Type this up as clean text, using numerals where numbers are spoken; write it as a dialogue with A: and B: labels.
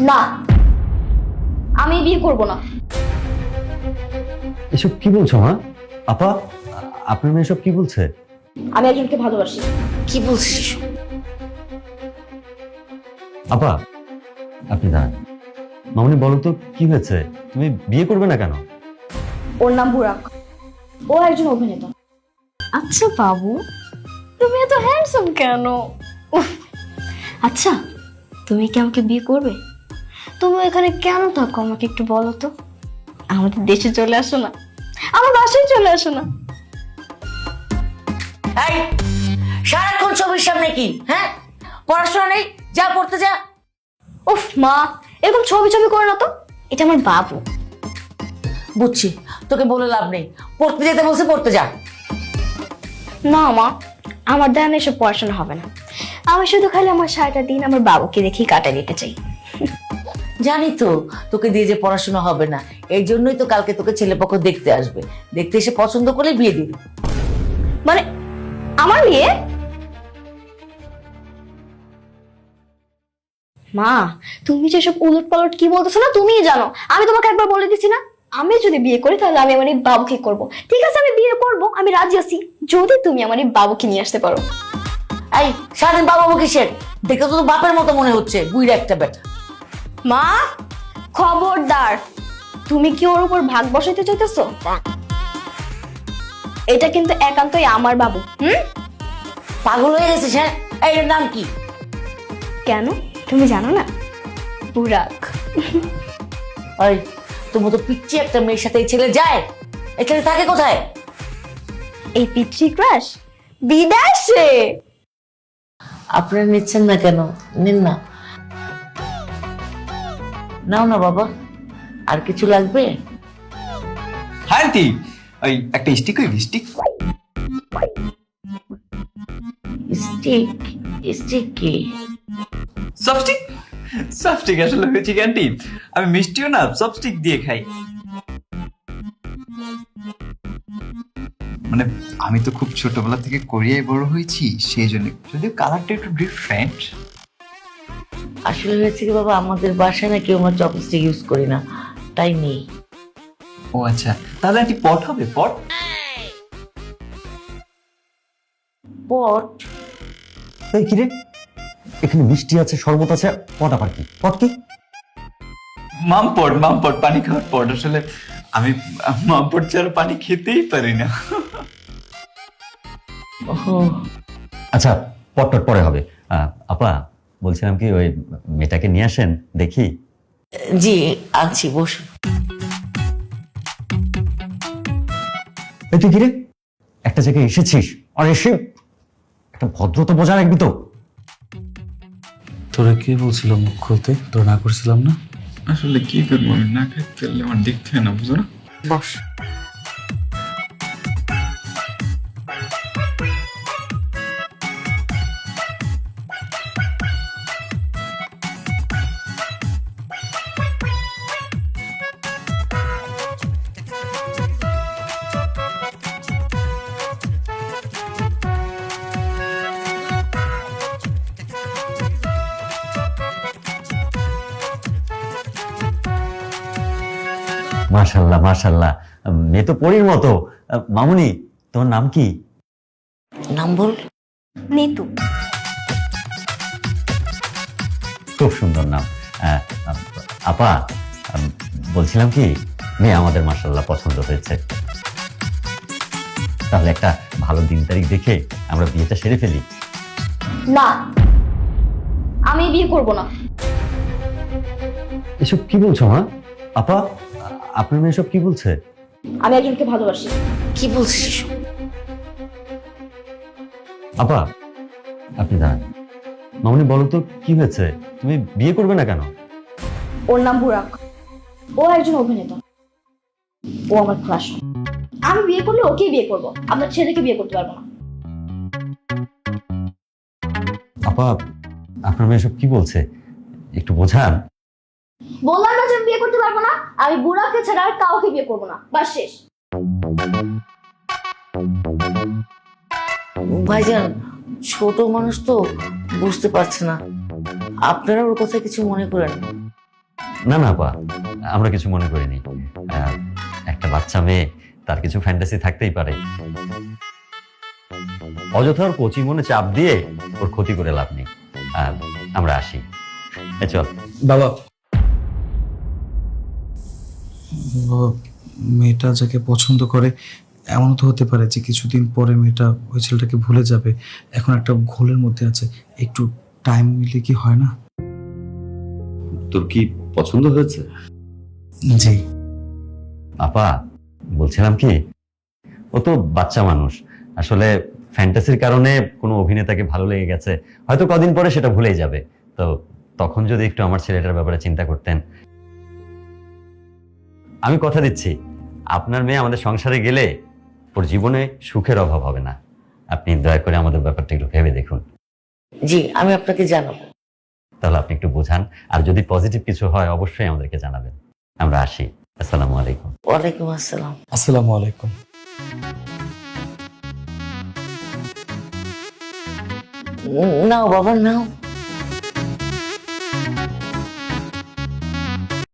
A: না, আমি বিয়ে করব না।
B: এসব কি বলছো মা? আপা, আপনার মেয়ে এসব কি বলছে?
A: আমি একজনকে ভালোবাসি।
C: কি বলছিস?
B: আপা, আপনি দাঁড়ান। মামনি বলো তো কি হয়েছে? তুমি বিয়ে করবে না কেন?
A: ওর নাম বুরাক, ও একজন অভিনেতা।
D: আচ্ছা বাবু, তুমি এত হ্যান্ডসাম কেন? উফ, আচ্ছা তুমি কি আমাকে বিয়ে করবে? তুমি এখানে কেন থাকো আমাকে একটু বলো তো। আমাদের দেশে চলে আসো না, আমার বাসায় চলে আসো না।
C: এই সারাক্ষণ ছবির সামনে কি? হ্যাঁ, পড়াশোনা নেই, যা পড়তে যা।
D: উফ মা, এরকম ছবি ছবি করে না তো, এটা আমার বাবু।
C: বুঝছি, তোকে বলে লাভ নেই, পড়তে যেতে বলছে পড়তে যা।
D: না মা, আমার দ্বারা এসব পড়াশোনা হবে না। আমি শুধু খালি আমার সারাটা দিন আমার বাবুকে দেখেই কাটাই দিতে চাই।
C: জানি তো তোকে দিয়ে যে পড়াশোনা হবে না, এই জন্যই তো কালকে তোকে ছেলেপক্ষ দেখতে আসবে। দেখতে এসে পছন্দ করলে বিয়ে দিবি।
D: মানে আমার বিয়ে? মা, তুমি যেসব উলট পালট কি বলতেছো না তুমিই জানো। আমি তোমাকে একবার বলে দিছি না, আমি যদি বিয়ে করি তাহলে আমি আমার এই বাবুকে করব। ঠিক আছে, আমি বিয়ে করব, আমি রাজি আছি যদি তুমি আমার এই বাবুকে নিয়ে আসতে পারো।
C: এই সারাদিন বাবা কিসের? দেখে তো তোর বাপের মতো মনে হচ্ছে, বুইড়া একটা বেটা।
D: মা খবরদার, তুমি কি ওর উপর ভাগ বসাইতে চাইতেছো? এটা কিন্তু একান্তই আমার বাবু।
C: পাগল হয়ে গেছিস? হ্যাঁ, এই এর নাম কি?
D: কেন তুমি জানো না? বুরাক।
C: ওই তোর মতো পিচ্ছি একটা মেয়ের সাথে এই ছেলে যায়? এই ছেলে থাকে কোথায়?
D: এই পিচ্ছি ক্রাশ বিদেশে।
C: আপনারা নিচ্ছেন না কেন? নিন না, নাও না বাবা। আর কিছু লাগবে?
E: হ্যাঁ আন্টি, ওই একটা স্টিক, ওই স্টিক।
C: স্টিক? স্টিক কি?
E: সবস্টিক। সবস্টিক আসলে হয়েছে কি আন্টি, আমি মিষ্টিও না সবস্টিক দিয়ে খাই। মানে আমি তো খুব ছোটবেলা থেকে কোরিয়ায় বড় হয়েছি, সেই জন্য। যদিও কালারটা একটু ডিফারেন্ট।
C: আসলে হয়েছে কি বাবা, আমাদের বাসায় না কেউ আমরা চপস্টিক ইউজ করি না, তাই নেই।
E: ও আচ্ছা, তাহলে আন্টি পট হবে, পট।
C: পট?
B: এই কি রে, এখানে মিষ্টি আছে, শরবত আছে, পট আবার কি? পট কি?
E: মাম পট পানি খাওয়ার পট। আসলে আমি মাম পট ছাড়া পানি খেতেই পারি না।
C: ওহো,
B: আচ্ছা, পট টট পরে হবে। আপা, বলছিলাম কি ওই মেয়েটাকে নিয়ে আসেন দেখি।
C: জি আনছি, বসুন।
B: এই তুই কি রে, একটা জায়গায় এসেছিস আর এসে একটা ভদ্রতা বজায় রাখবি তো।
F: তোরা কে বলছিল মুখ খুলতে? তোরা না করছিলাম না?
E: আসলে কি করবো, আমি না খাইতে পারলে আমার দেখতে হয় না, বুঝো না?
C: বস।
B: মাশাল্লাহ মাশাল্লাহ, মেয়ে তো পরীর মতো। মামুনি, তোমার নাম কি?
C: নাম বল।
D: নিতু।
B: খুব সুন্দর নাম। আপা, বলছিলাম কি, মেয়ে আমাদের মাশাল্লাহ পছন্দ হয়েছে। তাহলে একটা ভালো দিন তারিখ দেখে আমরা বিয়েটা সেরে ফেলি।
A: না, আমি বিয়ে করব না।
B: এসব কি বলছো মা? আপা, আপনার মেয়ে এসব কি বলছে?
A: আমি একজনকে ভালোবাসি।
C: কি বলছিস?
B: আপা, আপনি দাঁড়ান। মামুনি বলো তো কি হয়েছে? তুমি বিয়ে করবে না কেন?
A: ওর নাম বুরাক, ও একজন অভিনেতা। ও আমার ক্রাশ। আমি বিয়ে করলে ওকেই বিয়ে করব, আপনার ছেলেকে বিয়ে করতে পারবো না।
B: আপা, আপনার মেয়ে এসব কি বলছে? একটু বোঝান।
A: বললাম না যে আমি বিয়ে করতে পারবো না। আমি বুড়াকে ছাড়া আর কাউকে বিয়ে করবো না, বাস শেষ।
C: ভাইজান ছোট মানুষ তো বুঝতে পারছে না, আপনারা ওর কথা কিছু মনে করেন না।
B: না না আপা, আমরা কিছু মনে করিনি। একটা বাচ্চা মেয়ে, তার কিছু ফ্যান্টাসি থাকতেই পারে। অযথা ওর কোচি মনে চাপ দিয়ে ওর ক্ষতি করে লাভ নেই। আমরা আসি। চল।
F: বাবা, বাবা, মেয়েটা যাকে পছন্দ করে এমন তো হতে পারে যে কিছুদিন পরে মেয়েটা ওই ছেলেটাকে ভুলে যাবে। এখন একটা ঘোলের মধ্যে আছে, একটু টাইম নিলে কি হয় না?
B: তোর কি পছন্দ হয়েছে?
F: জি।
B: আপা, বলছিলাম কি, ও তো বাচ্চা মানুষ, আসলে ফ্যান্টাসির কারণে কোনো অভিনেতাকে ভালো লেগে গেছে, হয়তো কদিন পরে সেটা ভুলেই যাবে। তো তখন যদি একটু আমার ছেলেটার ব্যাপারে চিন্তা করতেন। আমি কথা দিচ্ছি, আপনার মেয়ে আমাদের সংসারে গেলে ওর জীবনে সুখের অভাব হবে না। আপনি দয়া করে আমাদের ব্যাপারটা একটু ভেবে দেখুন।
C: জি, আমি আপনাকে জানাবো।
B: তাহলে আপনি একটু বোঝান, আর যদি পজিটিভ কিছু হয় অবশ্যই আমাদেরকে জানাবেন। আমরা আসি। আসসালামু আলাইকুম।
C: ওয়ালাইকুম আসসালাম।
F: আসসালামু আলাইকুম।
C: নাও বাবা, নাও।